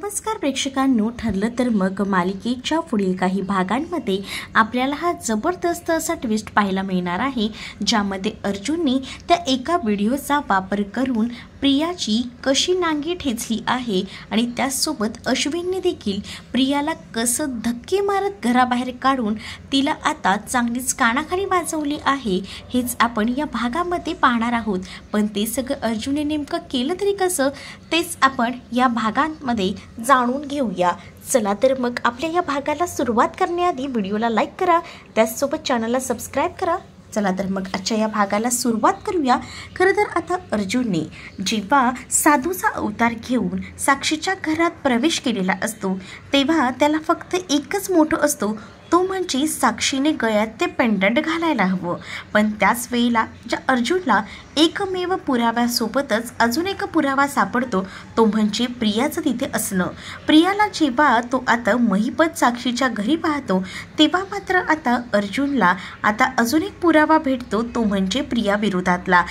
नमस्कार प्रेक्षकांनो, ठरलं तर मग मालिकेच्या पुढील काही भागांमध्ये आपल्याला हा जबरदस्त असा ट्विस्ट पाहायला मिळणार आहे, ज्यामध्ये अर्जुनने त्या एका व्हिडिओचा वापर करून प्रियाची कशी नांगी ठेचली आहे आणि त्याचसोबत अश्विनने देखील प्रियाला कसं धक्के मारत घराबाहेर काढून तिला आता चांगलीच कानाखाली वाजवली आहे, हेच आपण या भागामध्ये पाहणार आहोत। पण ते सगळं अर्जुनने नेमकं केलं तरी कसं, तेच आपण या भागांमध्ये जाणून घेऊया। चला तर मग आपल्या या भागाला सुरुवात करण्याआधी व्हिडिओला लाईक करा, त्याचसोबत चॅनलला सबस्क्राईब करा। चला तर मग आजच्या या भागाला सुरुवात करूया। खरं तर आता अर्जुनने जेव्हा साधूचा अवतार घेऊन साक्षीच्या घरात प्रवेश केलेला असतो, तेव्हा त्याला फक्त एकच मोठं असतो, तो म्हणजे साक्षीने गळ्यात ते पेंडंट घालायला हवं। पण त्याच वेळेला ज्या अर्जुनला एकमेव पुराव्यासोबतच अजून एक पुरावा सापडतो, तो म्हणजे प्रियाचं तिथे असणं। प्रियाला जेव्हा तो आता महिपत साक्षीच्या घरी पाहतो, तेव्हा मात्र आता अर्जुनला आता अजून एक पुरावा भेटतो, तो म्हणजे प्रिया विरोधातला।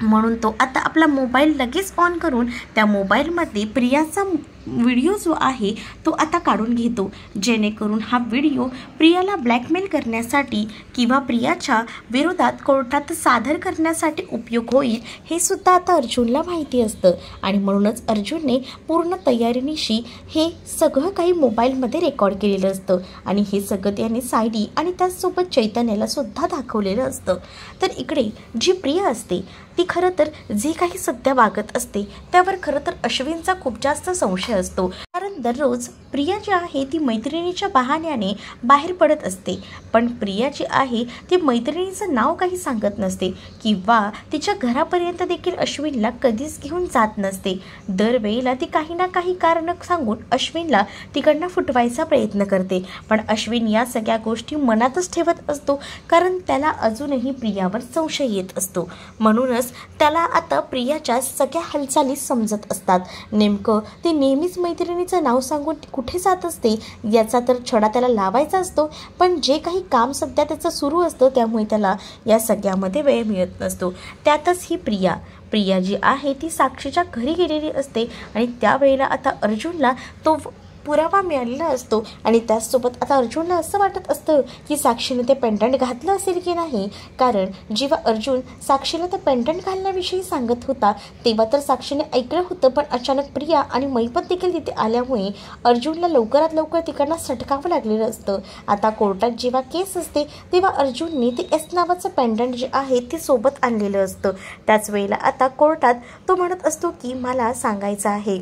म्हणून तो आता आपला मोबाईल लगेच ऑन करून त्या मोबाईलमध्ये प्रियाचा व्हिडिओ जो आहे तो आता काढून घेतो, जेणेकरून हा व्हिडिओ प्रियाला ब्लॅकमेल करण्यासाठी किंवा प्रियाच्या विरोधात कोर्टात सादर करण्यासाठी उपयोग होईल, हे सुद्धा आता अर्जुनला माहिती असतं। आणि म्हणूनच अर्जुनने पूर्ण तयारीनिशी हे सगळं काही मोबाईलमध्ये रेकॉर्ड केलेलं असतं आणि हे सगळं त्याने सायली आणि त्याचसोबत चैतन्याला सुद्धा दाखवलेलं असतं। तर इकडे जी प्रिया असते ती खरं तर जे काही सध्या वागत असते त्यावर खरं तर अश्विनचा खूप जास्त संशय असतो, कारण दररोज प्रिया जी आहे ती मैत्रिणीच्या बहाण्याने बाहेर पडत असते, पण प्रिया जी आहे ती मैत्रिणीचं नाव काही सांगत नसते किंवा तिच्या घरापर्यंत देखील अश्विनला कधीच घेऊन जात नसते। दरवेळेला ती काही ना काही कारण सांगून अश्विनला तिकडनं फुटवायचा प्रयत्न करते, पण अश्विन या सगळ्या गोष्टी मनातच ठेवत असतो, कारण त्याला अजूनही प्रियावर संशय येत असतो। म्हणूनच त्याला आता प्रियाच्या सगळ्या हालचाली समजत असतात। नेमकं ते नेहमीच मैत्रिणीचं नाव सांगून कुठे जात असते याचा तर छडा त्याला लावायचा असतो, पण जे काही काम सध्या त्याचं सुरू असतं त्यामुळे त्याला या सगळ्यामध्ये वेळ मिळत नसतो। त्यातच ही प्रिया जी आहे ती साक्षीच्या घरी गेलेली असते आणि त्यावेळेला आता अर्जुनला तो पुरावा मिळालेला असतो आणि त्याचसोबत आता अर्जुनला असं वाटत असतं की साक्षीने ते पेंडंट घातलं असेल की नाही, कारण जेव्हा अर्जुन साक्षीला ते पेंडंट घालण्याविषयी सांगत होता तेव्हा तर साक्षीने ऐकलं होतं, पण अचानक प्रिया आणि महिपत देखील तिथे आल्यामुळे अर्जुनला लवकरात लवकर तिकडनं सटकावं लागलेलं असतं। आता कोर्टात जेव्हा केस असते तेव्हा अर्जुनने ते एस नावाचं पेंडंट जे आहे ते सोबत आणलेलं असतं। त्याच वेळेला आता कोर्टात तो म्हणत असतो की मला सांगायचं आहे,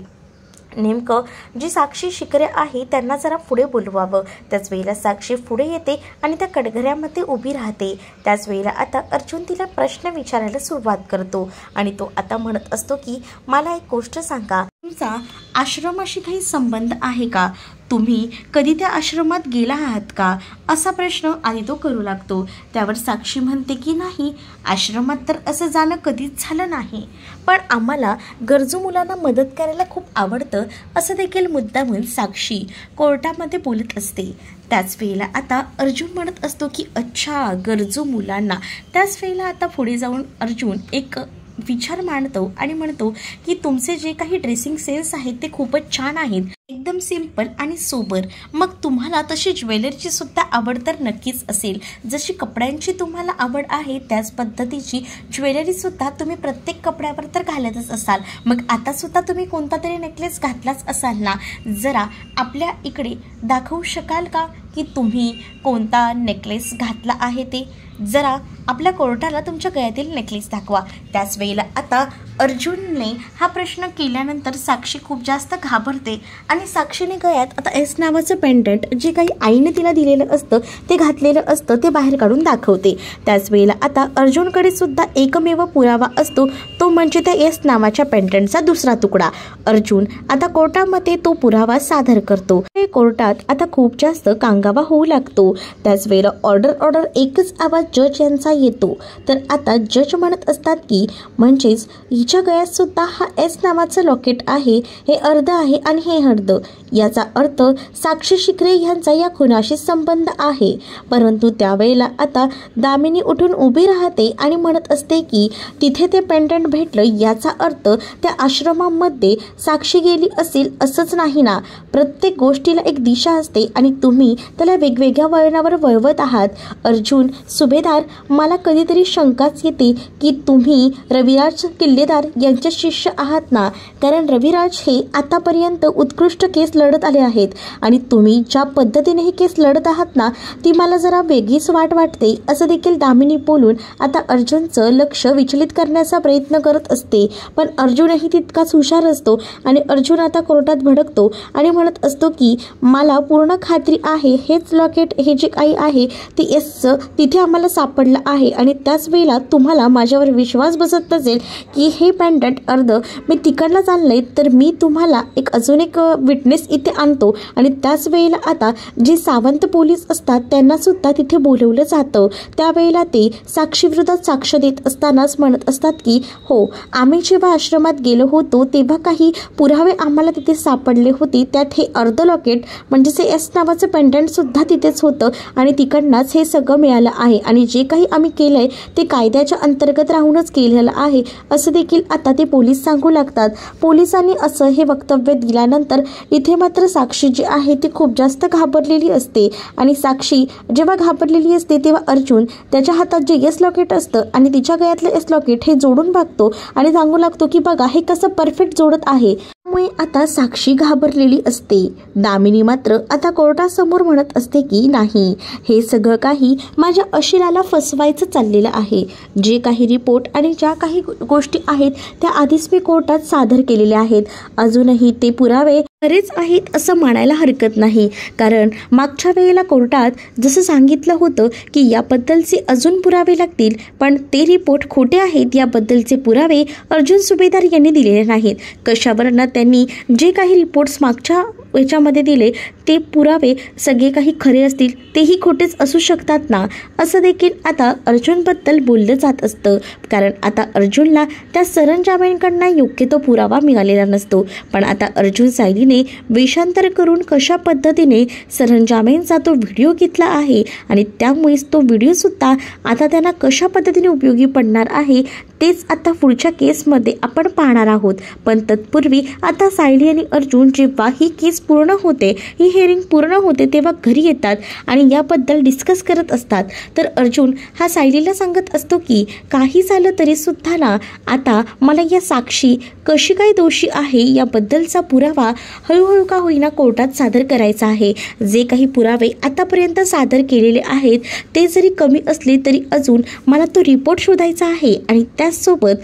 नेमकं जी साक्षी शिकरे आहे त्यांना जरा पुढे बोलवावं। त्याच वेळेला साक्षी पुढे येते आणि त्या कटघऱ्यामध्ये उभी राहते। त्याच वेळेला आता अर्जुन तिला प्रश्न विचारायला सुरुवात करतो आणि तो आता म्हणत असतो की मला एक गोष्ट सांगा, तुमचा आश्रमाशी काही संबंध आहे का? तुम्ही कधी त्या आश्रमात गेला आहात का? असा प्रश्न आधी तो करू लागतो। त्यावर साक्षी म्हणते की नाही, आश्रमात तर असं जाणं कधीच झालं नाही, पण आम्हाला गरजू मुलांना मदत करायला खूप आवडतं, असं देखील मुद्दामून साक्षी कोर्टामध्ये बोलत असते। त्याच वेळेला आता अर्जुन म्हणत असतो की अच्छा, गरजू मुलांना। त्याच वेळेला आता पुढे जाऊन अर्जुन एक विचार मांडतो आणि म्हणतो की तुमचे जे काही ड्रेसिंग सेन्स आहेत ते खूपच छान आहेत, एकदम सिंपल आणि सोबर। मग तुम्हाला तशी ज्वेलरीची सुद्धा आवड तर नक्कीच असेल, जशी कपड्यांची तुम्हाला आवड आहे त्याच पद्धतीची ज्वेलरी सुद्धा तुम्ही प्रत्येक कपड्यावर तर घालतच असाल। मग आता सुद्धा तुम्ही कोणता तरी नेकलेस घातलाच असाल ना, जरा आपल्या इकडे दाखवू शकाल का की तुम्ही कोणता नेकलेस घातला आहे ते? जरा आपल्या कोर्टाला तुमच्या गळ्यातील नेकलेस दाखवा। त्याच वेळेला आता अर्जुनने हा प्रश्न केल्यानंतर साक्षी खूप जास्त घाबरते आणि साक्षीने गळ्यात आता एस नावाचं पेंडंट जे काही आईने तिला दिलेलं असतं ते घातलेलं असतं ते बाहेर काढून दाखवते। त्याच वेळेला आता अर्जुनकडे सुद्धा एकमेव पुरावा असतो, तो म्हणजे त्या एस नावाच्या पेंडंटचा दुसरा तुकडा। अर्जुन आता कोर्टामध्ये तो पुरावा सादर करतो। कोर्टात आता खूप जास्त कांगावा सांगावा होऊ लागतो. त्याच वेळेला ऑर्डर एकच आवाज जज यांचा येतो. तर आता जज म्हणत असतात की म्हणजेच हिच्या गळ्यात सुद्धा हा एस नावाचं लॉकेट आहे, हे अर्ध आहे आणि हे अर्ध, याचा अर्थ साक्षी शिकरे यांचा या खुनाशी संबंध आहे. परंतु त्यावेळेला आता दामिनी उठून उभी राहते आणि म्हणत असते की तिथे ते पेंडंट भेटलं, याचा अर्थ त्या आश्रमामध्ये साक्षी गेली असेल असंच नाही ना. प्रत्येक गोष्टीला एक दिशा असते आणि तुम्ही त्याला वेगवेगळ्या वळणावर वळवत आहात. अर्जुन सुभेदार, मला कधीतरी शंकाच येते की तुम्ही रविराज किल्लेदार यांचे शिष्य आहात ना, कारण रविराज हे आतापर्यंत उत्कृष्ट केस लढत आले आहेत आणि तुम्ही ज्या पद्धतीने ही केस लढत आहात ना, ती मला जरा वेगळीच वाटते. असं देखील दामिनी बोलून आता अर्जुनचं लक्ष विचलित करण्याचा प्रयत्न करत असते. पण अर्जुनही तितकाच हुशार असतो आणि अर्जुन आता कोर्टात भडकतो आणि म्हणत असतो की मला पूर्ण खात्री आहे हेच लॉकेट, हे जे काही आहे ते एसचं तिथे आम्हाला सापडलं आहे आणि त्याच वेळेला तुम्हाला माझ्यावर विश्वास बसत नसेल की हे पेंडंट अर्ध मी तिकडलाच आणलंय, तर मी तुम्हाला अजून एक विटनेस इथे आणतो. आणि त्याच वेळेला आता जे सावंत पोलीस असतात त्यांना सुद्धा तिथे बोलवलं जातं. त्यावेळेला ते साक्षी विरोधात साक्ष देत असतानाच म्हणत असतात की हो, आम्ही जेव्हा आश्रमात गेलो होतो तेव्हा काही पुरावे आम्हाला तिथे सापडले होते. त्यात हे अर्ध लॉकेट म्हणजे एस नावाचं पेंडंट सुद्धा तिथेच होतं आणि तिकडनंच हे सगळं मिळालं आहे आणि जे काही आम्ही केलंय ते कायद्याच्या अंतर्गत राहूनच केलेलं आहे, असं देखील आता ते पोलीस सांगू लागतात. पोलिसांनी असं हे वक्तव्य दिल्यानंतर इथे मात्र साक्षी जी आहे ती खूप जास्त घाबरलेली असते आणि साक्षी जेव्हा घाबरलेली असते तेव्हा अर्जुन त्याच्या हातात जे एस लॉकेट असतं आणि तिच्या गळ्यातलं एस लॉकेट हे जोडून बघतो आणि सांगू लागतो की बघा हे कसं परफेक्ट जोडत आहे. त्यामुळे आता साक्षी घाबरलेली असते. दामिनी मात्र आता कोर्टासमोर म्हणत असते की नाही, हे सगळं काही माझ्या अशिलाला फसवायचं चाललेलं आहे. जे काही रिपोर्ट आणि ज्या काही गोष्टी आहेत त्या आधीच मी कोर्टात सादर केलेल्या आहेत. अजूनही ते पुरावे खरेच आहेत असं म्हणायला हरकत नाही, कारण मागच्या वेळेला कोर्टात जसं सांगितलं होतं की याबद्दलचे अजून पुरावे लागतील, पण ते रिपोर्ट खोटे आहेत याबद्दलचे पुरावे अर्जुन सुभेदार यांनी दिलेले नाहीत. कशावरनं त्यांनी जे काही रिपोर्ट्स मागच्या याच्यामध्ये दिले ते पुरावे सगळे काही खरे असतील, तेही खोटेच असू शकतात ना, असं देखील आता अर्जुनबद्दल बोललं जात असतं. कारण आता अर्जुनला त्या सरंजामांकडनं योग्य तो पुरावा मिळालेला नसतो. पण आता अर्जुन सायलीने वेषांतर करून कशा पद्धतीने सरंजामांचा तो व्हिडिओ घेतला आहे आणि त्यामुळेच तो व्हिडिओसुद्धा आता त्यांना कशा पद्धतीने उपयोगी पडणार आहे तेच आता पुढच्या केसमध्ये आपण पाहणार आहोत. पण तत्पूर्वी आता सायली आणि अर्जुन जेव्हा ही केस पूर्ण होते, ही हिअरिंग पूर्ण होते, तेव्हा घरी येतात आणि याबद्दल डिस्कस करत असतात. तर अर्जुन हा सायलीला सांगत असतो की काही झालं तरी सुद्धा ना, आता मला या साक्षी कशी काय दोषी आहे याबद्दलचा पुरावा हळूहळू का होईना कोर्टात सादर करायचा आहे. जे काही पुरावे आतापर्यंत सादर केलेले आहेत ते जरी कमी असले तरी अजून मला तो रिपोर्ट शोधायचा आहे आणि त्याचसोबत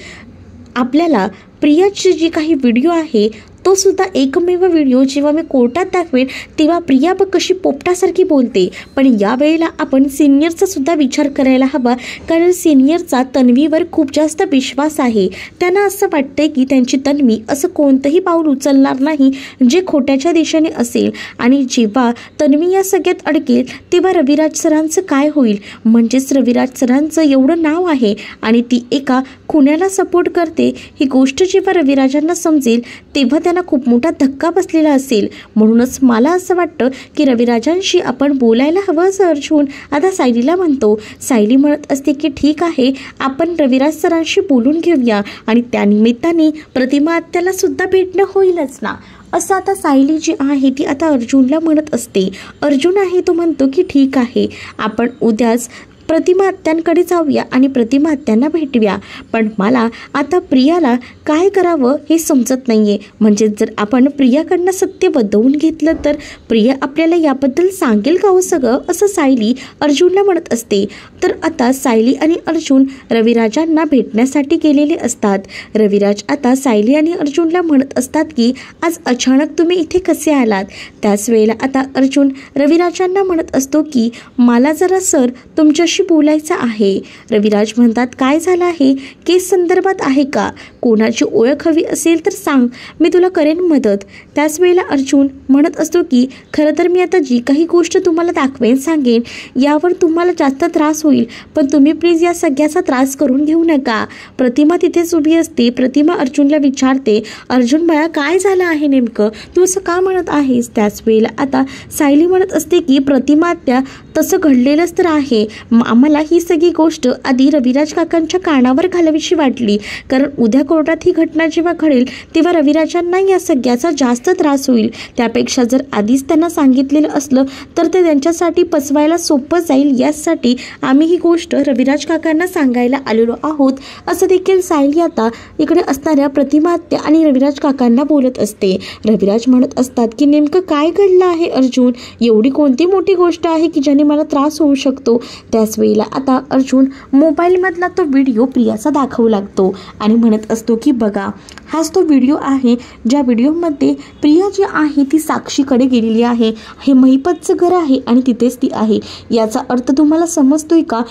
आपल्याला प्रियाची जी काही व्हिडिओ आहे तो सुद्धा एकमेव व्हिडिओ जेव्हा मी कोर्टात दाखवेन तेव्हा प्रिया बघ कशी पोपटासारखी बोलते. पण यावेळेला आपण सिनियरचा सुद्धा विचार करायला हवा, कारण सिनियरचा तन्वीवर खूप जास्त विश्वास आहे. त्यांना असं वाटतंय की त्यांची तन्वी असं कोणतंही पाऊल उचलणार नाही जे खोट्याच्या दिशेने असेल. आणि जेव्हा तन्वी या सगळ्यात अडकेल तेव्हा रविराज सरांचं काय होईल. म्हणजेच रविराज सरांचं एवढं नाव आहे आणि ती एका खुन्याला सपोर्ट करते, ही गोष्ट जेव्हा रविराजांना समजेल तेव्हा त्यांना खूप मोठा धक्का बसलेला असेल. म्हणूनच मला असं वाटतं की रविराजांशी आपण बोलायला हवं असं अर्जुन आता सायलीला म्हणतो. सायली म्हणत असते की ठीक आहे, आपण रविराज सरांशी बोलून घेऊया आणि त्यानिमित्ताने प्रतिमा आत्याला सुद्धा भेटणं होईलच ना, असं आता सायली जी आहे ती आता अर्जुनला म्हणत असते. अर्जुन आहे तो म्हणतो की ठीक आहे, आपण उद्याच प्रतिमा आत्यांकडे जाऊया आणि प्रतिमा आत्यांना भेटूया. पण मला आता प्रियाला काय करावं हे समजत नाहीये. म्हणजे जर आपण प्रियाकडनं सत्य बदवून घेतलं तर प्रिया आपल्याला याबद्दल सांगेल का हो सगळं, असं सायली अर्जुनला म्हणत असते. तर आता सायली आणि अर्जुन रविराजांना भेटण्यासाठी गेलेले असतात. रविराज आता सायली आणि अर्जुनला म्हणत असतात की आज अचानक तुम्ही इथे कसे आलात. त्याच वेळेला आता अर्जुन रविराजांना म्हणत असतो की मला जरा सर तुमच्याशी तुझ्याशी बोलायचं आहे. रविराज म्हणतात, काय झालं आहे? केस संदर्भात आहे का? कोणाची ओळख हवी असेल तर सांग, मी तुला करेन मदत. त्याच वेळेला अर्जुन म्हणत असतो की खरं तर मी आता जी काही गोष्ट तुम्हाला दाखवेन सांगेन यावर तुम्हाला जास्त त्रास होईल, पण तुम्ही प्लीज या सगळ्याचा त्रास करून घेऊ नका. प्रतिमा तिथेच उभी असते. प्रतिमा अर्जुनला विचारते, अर्जुन बाळा काय झालं आहे नेमकं? तू असं का म्हणत आहेस? त्याच वेळेला आता सायली म्हणत असते की प्रतिमा त्या तसं घडलेलंच तर आहे. आम्हाला ही सगळी गोष्ट आधी रविराज काकांच्या कानावर घालावीशी वाटली, कारण उद्या कोर्टात ही घटना जेव्हा घडेल तेव्हा रविराजांना या सगळ्याचा जास्त त्रास होईल. त्यापेक्षा जर आधीच त्यांना सांगितलेलं असलं तर ते त्यांच्यासाठी पचवायला सोपं जाईल. यासाठी आम्ही ही गोष्ट रविराज काकांना सांगायला आलेलो आहोत, असं देखील सायली आता इकडे असणाऱ्या प्रतिमा आत्या आणि रविराज काकांना बोलत असते. रविराज म्हणत असतात की नेमकं काय घडलं आहे अर्जुन? एवढी कोणती मोठी गोष्ट आहे की ज्याने मला त्रास होऊ शकतो? त्याच वेळेला आता अर्जुन मोबाईलमधला तो व्हिडिओ प्रियाचा दाखवू लागतो आणि म्हणत असतो की बघा, हाच तो व्हिडिओ आहे ज्या व्हिडिओमध्ये प्रिया जी आहे ती साक्षीकडे गेलेली आहे. हे महिपतचं घर आहे आणि तिथेच ती आहे. याचा अर्थ तुम्हाला समजतोय का?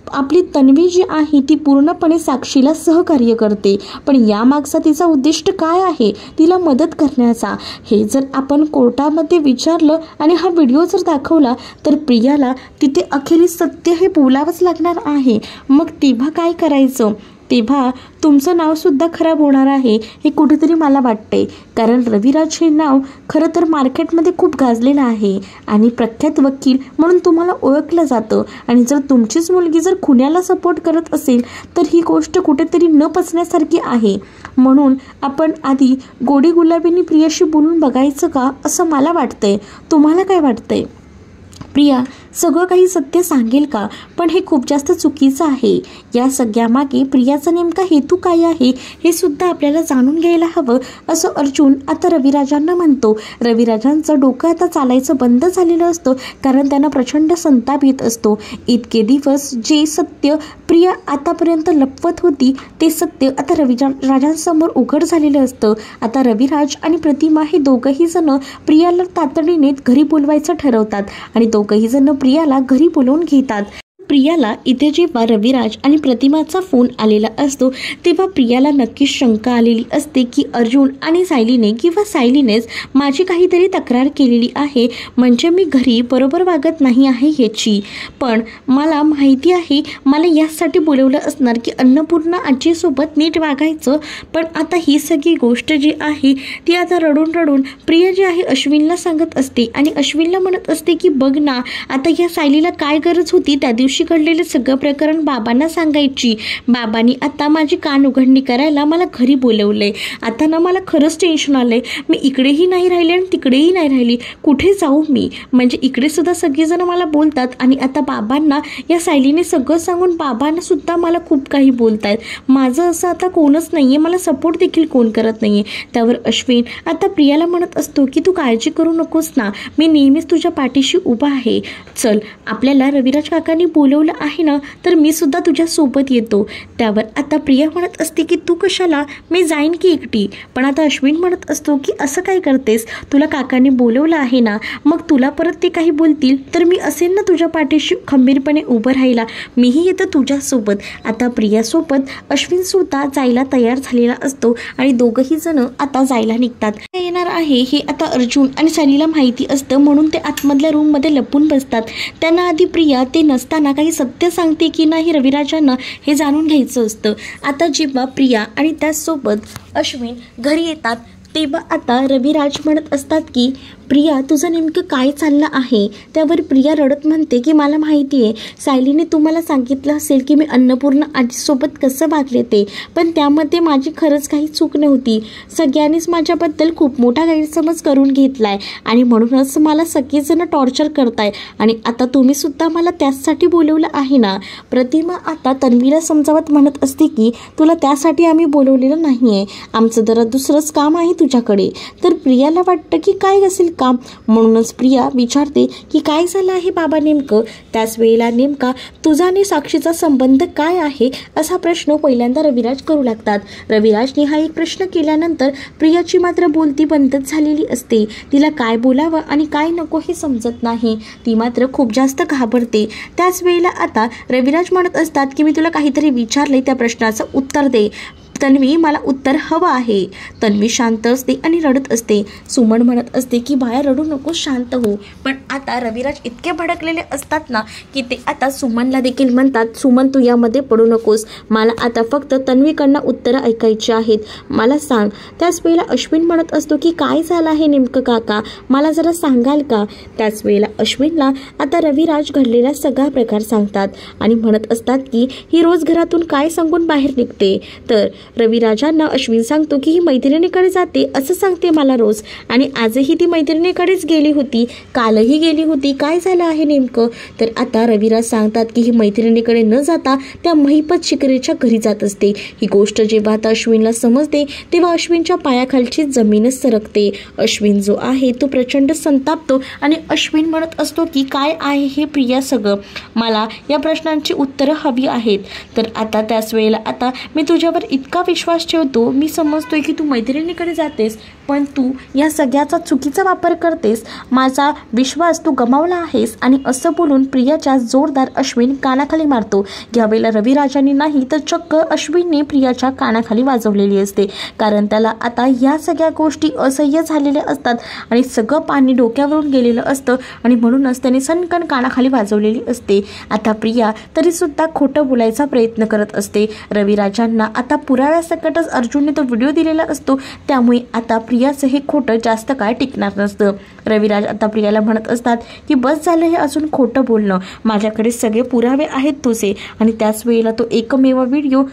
आपली तन्वी जी आहे ती पूर्णपणे साक्षीला सहकार्य करते, पण यामागचा तिचा उद्दिष्ट काय आहे? तिला मदत करण्याचा. हे जर आपण कोर्टामध्ये विचारलं आणि हा व्हिडिओ जर दाखवला तर प्रियाला तिथे अखेरीस सत्य हे बोलावंच लागणार आहे. मग तेव्हा काय करायचं? तेव्हा तुमचं नावसुद्धा खराब होणार आहे हे कुठेतरी मला वाटते, कारण रविराज हे नाव खरं तर मार्केटमध्ये खूप गाजलेलं आहे आणि प्रख्यात वकील म्हणून तुम्हाला ओळखलं जातं. आणि जर तुमचीच मुलगी जर खुन्याला सपोर्ट करत असेल तर ही गोष्ट कुठेतरी न पचण्यासारखी आहे. म्हणून आपण आधी गोडी गुलाबींनी प्रियाशी बोलून बघायचं का, असं मला वाटतंय. तुम्हाला काय वाटतंय? प्रिया सगळं काही सत्य सांगेल का? पण हे खूप जास्त चुकीचं आहे. या सगळ्यामागे प्रियाचा नेमका हेतू काय आहे हे सुद्धा आपल्याला जाणून घ्यायला हवं, असं अर्जुन आता रविराजांना म्हणतो. रविराजांचं डोकं आता चालायचं बंद झालेलं असतं, कारण त्यांना प्रचंड संताप येत असतो. इतके दिवस जे सत्य प्रिया आतापर्यंत लपवत होती ते सत्य आता रविराजांसमोर उघड झालेलं असतं. आता रविराज आणि प्रतिमा हे दोघंही जण प्रियाला तातडीने घरी बोलवायचं ठरवतात आणि दोघंही जण प्रियाला घरी बोलवून घेतात. प्रियाला इथे जेव्हा रविराज आणि प्रतिमाचा फोन आलेला असतो तेव्हा प्रियाला नक्कीच शंका आलेली असते की अर्जुन आणि सायलीने किंवा सायलीनेच माझी काहीतरी तक्रार केलेली आहे, म्हणजे मी घरी बरोबर वागत नाही आहे ह्याची. पण मला माहिती आहे मला यासाठी बोलवलं असणार की अन्नपूर्णा आजीसोबत नीट वागायचं. पण आता ही सगळी गोष्ट जी आहे ती आता रडून रडून प्रिया जी आहे अश्विनला सांगत असते आणि अश्विनला म्हणत असते की बघ ना, आता या सायलीला काय गरज होती त्या दिवशी घडलेलं सगळं प्रकरण बाबांना सांगायची. बाबांनी आता माझी कान उघडणी करायला मला घरी बोलवलंय. आता ना मला खरंच टेन्शन आलंय. मी इकडेही नाही राहिले आणि तिकडेही नाही राहिली. कुठे जाऊ मी? म्हणजे इकडे सुद्धा सगळेजण मला बोलतात आणि आता बाबांना या सायलीने सगळं सांगून बाबांना सुद्धा मला खूप काही बोलतायत. माझं असं आता कोणच नाहीये, मला सपोर्ट देखील कोण करत नाहीये. त्यावर अश्विन आता प्रियाला म्हणत असतो की तू काळजी करू नकोस ना, मी नेहमीच तुझ्या पाठीशी उभा आहे. चल, आपल्याला रविराज काकांनी बोलवलं आहे ना तर मी सुद्धा तुझ्या सोबत येतो. त्यावर आता प्रिया म्हणत असते की तू कशाला, मी जाईन की एकटी. पण आता अश्विन म्हणत असतो की असं काय करतेस, तुला काकांनी बोलवलं आहे ना, मग तुला परत ते काही बोलतील तर मी असेल ना तुझ्या पाठीशी खंबीरपणे उभं राहायला, मीही येतो तुझ्यासोबत. आता प्रियासोबत अश्विन सुद्धा जायला तयार झालेला असतो आणि दोघंही जण आता जायला निघतात. येणार आहे हे आता अर्जुन आणि सायलीला माहिती असतं, म्हणून ते आतमधल्या रूममध्ये लपून बसतात. त्यांना आधी प्रिया ते नसताना काही सत्य सांगते की नाही रविराजांना हे जाणून घ्यायचं असतं. आता जेव्हा प्रिया आणि त्याचसोबत अश्विन घरी येतात तेव्हा आता रविराज म्हणत असतात की प्रिया तुझं नेमकं काय चाललं आहे. त्यावर प्रिया रडत म्हणते की मला माहिती आहे सायलीने तुम्हाला सांगितलं असेल की मी अन्नपूर्णा आजीसोबत कसं वागले ते, पण त्यामध्ये माझी खरंच काही चूक नव्हती. सगळ्यांनीच माझ्याबद्दल खूप मोठा गैरसमज करून घेतलाय आणि म्हणूनच मला सगळेजण टॉर्चर करताय आणि आता तुम्ही सुद्धा मला त्यासाठी बोलवलं आहे ना. प्रतिमा आता तन्वीला समजावत म्हणत असते की तुला त्यासाठी आम्ही बोलवलेलं नाही आहे, आमचं जरा दुसरंच काम आहे तुझ्याकडे. तर प्रियाला वाटतं की काय असेल का? म्हणूनच प्रिया विचारते की काय झालं आहे बाबा नेमकं? त्याच वेळेला नेमका तुझा आणि साक्षीचा संबंध काय आहे असा प्रश्न पहिल्यांदा रविराज करू लागतात. रविराजने हा एक प्रश्न केल्यानंतर प्रियाची मात्र बोलती बंदच झालेली असते. तिला काय बोलावं आणि काय नको हे समजत नाही. ती मात्र खूप जास्त घाबरते. त्याच वेळेला आता रविराज म्हणत असतात की मी तुला काहीतरी विचारले, त्या प्रश्नाचं उत्तर दे. तन्वी, मला उत्तर हवं आहे. तन्वी शांत असते आणि रडत असते. सुमन म्हणत असते की बाया रडू नको, शांत हो. पण आता रविराज इतके भडकलेले असतात ना की ते आता सुमनला देखील म्हणतात, सुमन तू यामध्ये पडू नकोस, मला आता फक्त तन्वीकडनं उत्तरं ऐकायची आहेत, मला सांग. त्याच वेळेला अश्विन म्हणत असतो की काय झालं आहे नेमकं काका, मला जरा सांगाल का? त्याच वेळेला अश्विनला आता रविराज घडलेला सगळा प्रकार सांगतात आणि म्हणत असतात की ही रोज घरातून काय सांगून बाहेर निघते. तर रविराजांना अश्विन सांगतो की ही मैत्रिणीकडे जाते असं सांगते मला रोज, आणि आजही ती मैत्रिणीकडेच गेली होती, कालही गेली होती, काय झालं आहे नेमकं? तर आता रविराज सांगतात की ही मैत्रिणीकडे न जाता त्या महिपत शिकरेच्या घरी जात असते. ही गोष्ट जेव्हा आता अश्विनला समजते तेव्हा अश्विनच्या पायाखालची जमीनच सरकते. अश्विन जो आहे तो प्रचंड संतापतो आणि अश्विन म्हणत असतो की काय आहे हे प्रिया सगळं, मला या प्रश्नांची उत्तरं हवी आहेत. तर आता त्याच वेळेला आता मी तुझ्यावर इतका विश्वास ठेवतो, मी समजतोय की तू मैत्रिणीकडे जातेस, पण तू या सगळ्याचा चुकीचा वापर करतेस, माझा विश्वास तू गमावला आहेस. आणि असं बोलून प्रियाच्या जोरदार अश्विन कानाखाली मारतो. यावेळेला रविराजांनी नाही तर चक्क अश्विनने प्रियाच्या कानाखाली वाजवलेली असते, कारण त्याला आता या सगळ्या गोष्टी असह्य झालेल्या असतात आणि सगळं पाणी डोक्यावरून गेलेलं असतं आणि म्हणूनच त्याने सनकन कानाखाली वाजवलेली असते. आता प्रिया तरीसुद्धा खोटं बोलायचा प्रयत्न करत असते. रविराजांना आता पुराव्यासकटच अर्जुनने तो व्हिडिओ दिलेला असतो, त्यामुळे आता प्रियाचं हे खोटं जास्त काळ टिकणार नसतं. रविराज आता प्रियाला म्हणत असतात की बस झालं हे अजून खोटं बोलणं, माझ्याकडे सगळे पुरावे आहेत तुझे. आणि त्याच वेळेला तो एकमेव व्हिडिओ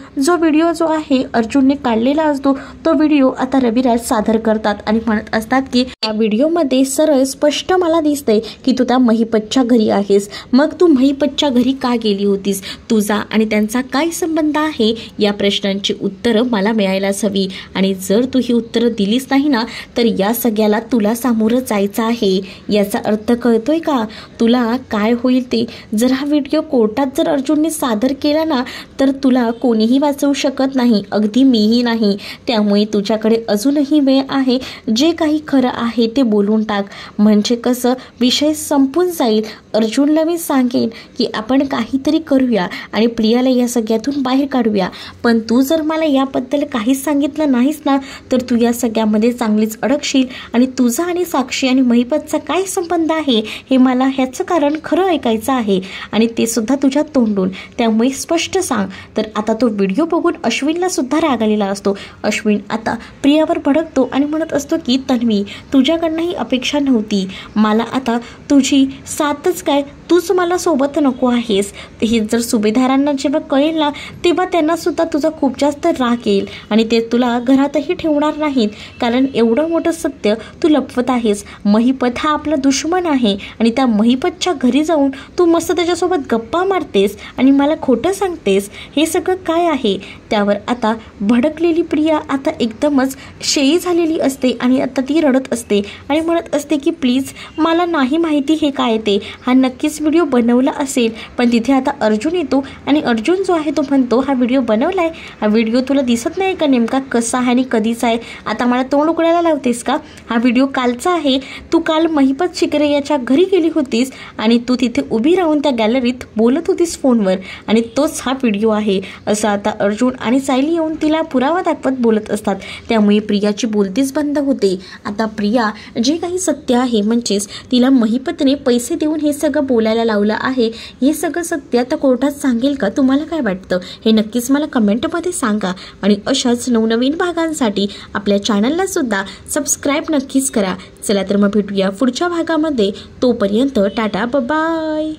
जो आहे अर्जुनने काढलेला असतो तो व्हिडिओ आता रविराज सादर करतात आणि म्हणत असतात की या व्हिडिओमध्ये सरळ स्पष्ट मला दिसतंय की तू त्या महिपतच्या घरी आहेस. मग तू महिपतच्या घरी का गेली होतीस? तुझा आणि त्यांचा काय संबंध आहे? या प्रश्नांची उत्तरं मला मिळायलाच हवी, आणि जर तू ही उत्तरं दिलीच नाही ना तर या सगळ्याला तुला सामोरं जायचं आहे. याचा अर्थ कळतोय का तुला काय होईल ते? जर हा व्हिडिओ कोर्टात जर अर्जुनने सादर केला ना तर तुला कोणीही वाचवू शकत नाही, अगदी मीही नाही. त्यामुळे तुझ्याकडे अजूनही वेळ आहे, जे काही खरं आहे ते बोलून टाक, म्हणजे कसं विषय संपून जाईल. अर्जुनला मी सांगेन की आपण काहीतरी करूया आणि प्रियाला या सगळ्यातून बाहेर काढूया, पण तू जर मला याबद्दल काहीच सांगितलं नाहीस ना तर तू या सगळ्यामध्ये चांगलीच अडकशील. आणि तुझा आणि साक्षी आणि महिपतचा काय संबंध आहे हे मला ह्याचं कारण खरं ऐकायचं आहे, आणि ते सुद्धा तुझ्या तोंडून, त्यामुळे स्पष्ट सांग. तर आता तो व्हिडिओ बघून अश्विनला सुद्धा राग आलेला असतो. अश्विन आता प्रियावर भडकतो आणि म्हणत असतो की तन्वी, तुझ्याकडनं ही अपेक्षा नव्हती, मला आता तुझी साथच काय, तूच मला सोबत नको आहेस. हे जर सुभेदारांना जेव्हा कळेल ना तेव्हा त्यांना सुद्धा तुझा खूप जास्त राग येईल आणि ते तुला घरातही ठेवणार नाहीत, कारण एवढं मोठं सत्य तू लपवत आहेस. महिपत हा आपला दुश्मन आहे आणि त्या महिपतच्या घरी जाऊन तू मस्त त्याच्यासोबत गप्पा मारतेस आणि मला खोटं सांगतेस. हे सगळं काय आहे? त्यावर आता भडकलेली प्रिया आता एकदमच शेळी झालेली असते आणि आता ती रडत असते आणि म्हणत असते की प्लीज मला नाही माहिती हे काय ते, हा नक्कीच व्हिडिओ बनवला असेल. पण तिथे आता अर्जुन येतो आणि अर्जुन जो आहे तो म्हणतो हा व्हिडिओ बनवलाय, हा व्हिडिओ तुला दिसत नाही का नेमका कसा आहे आणि कधीचा आहे? आता मला तोंड उघडायला लावतेस का? हा व्हिडिओ कालचा आहे, तू काल महिपत शिकरे याच्या घरी गेली होतीस आणि तू तिथे उभी राहून त्या गॅलरीत बोलत होतीस फोनवर, आणि तोच हा व्हिडिओ आहे असं आता अर्जुन आणि सायली येऊन तिला पुरावा दाखवत बोलत असतात. त्यामुळे प्रियाची बोलतीच बंद होते. आता प्रिया जे काही सत्य आहे, म्हणजेच तिला महिपतने पैसे देऊन हे सगळं बोलायला लावलं आहे, हे सगळं सत्य आता कोर्टात सांगेल का? तुम्हाला काय वाटतं हे नक्कीच मला कमेंटमध्ये सांगा. आणि अशाच नवनवीन भागांसाठी आपल्या चॅनलला सुद्धा सबस्क्राईब नक्कीच करा. चला तर मग भेटूया पुढच्या भागामध्ये. तोपर्यंत टाटा, बाय.